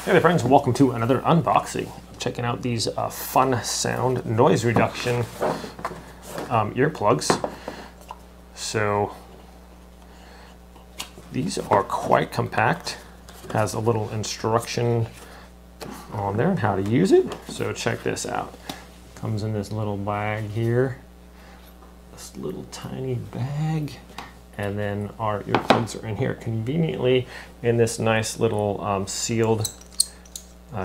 Hey there friends, welcome to another unboxing. Checking out these Funsound noise reduction earplugs. So these are quite compact. Has a little instruction on there on how to use it. So check this out. Comes in this little bag here. This little tiny bag. And then our earplugs are in here conveniently in this nice little sealed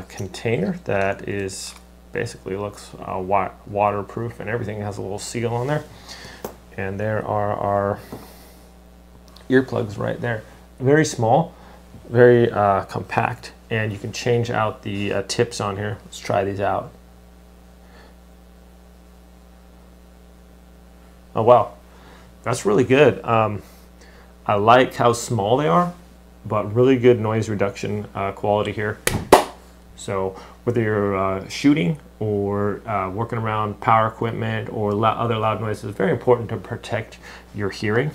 container that is basically looks waterproof and everything. Has a little seal on there. And there are our earplugs right there. Very small, very compact, and you can change out the tips on here. Let's try these out. Oh wow, that's really good. I like how small they are, but really good noise reduction quality here. So whether you're shooting or working around power equipment or other loud noises, it's very important to protect your hearing.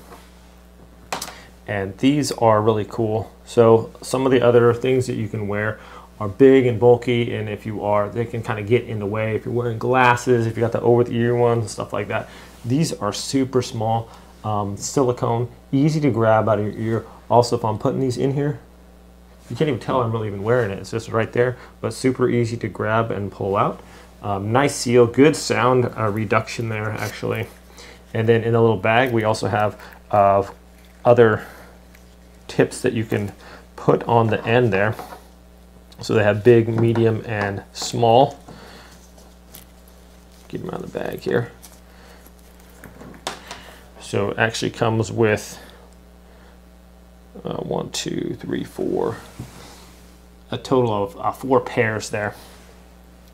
And these are really cool. So some of the other things that you can wear are big and bulky, and if you are, they can kind of get in the way. If you're wearing glasses, if you got the over-the-ear ones and stuff like that, these are super small, silicone, easy to grab out of your ear. Also, if I'm putting these in here, you can't even tell I'm really even wearing it. It's just right there, but super easy to grab and pull out. Nice seal, good sound reduction there actually. And then in a little bag, we also have other tips that you can put on the end there. So they have big, medium, and small. Get them out of the bag here. So it actually comes with 1, 2, 3, 4, a total of 4 pairs there.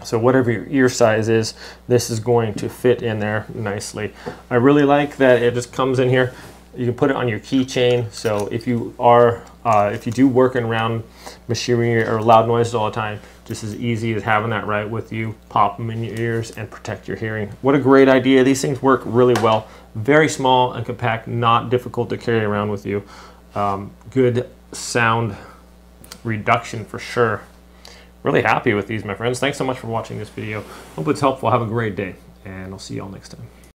So whatever your ear size is, this is going to fit in there nicely. I really like that it just comes in here. You can put it on your keychain. So if you are, if you do working around machinery or loud noises all the time, just as easy as having that right with you. Pop them in your ears and protect your hearing. What a great idea. These things work really well. Very small and compact, not difficult to carry around with you. Good sound reduction for sure. Really happy with these, my friends. Thanks so much for watching this video. Hope it's helpful. Have a great day, and I'll see you all next time.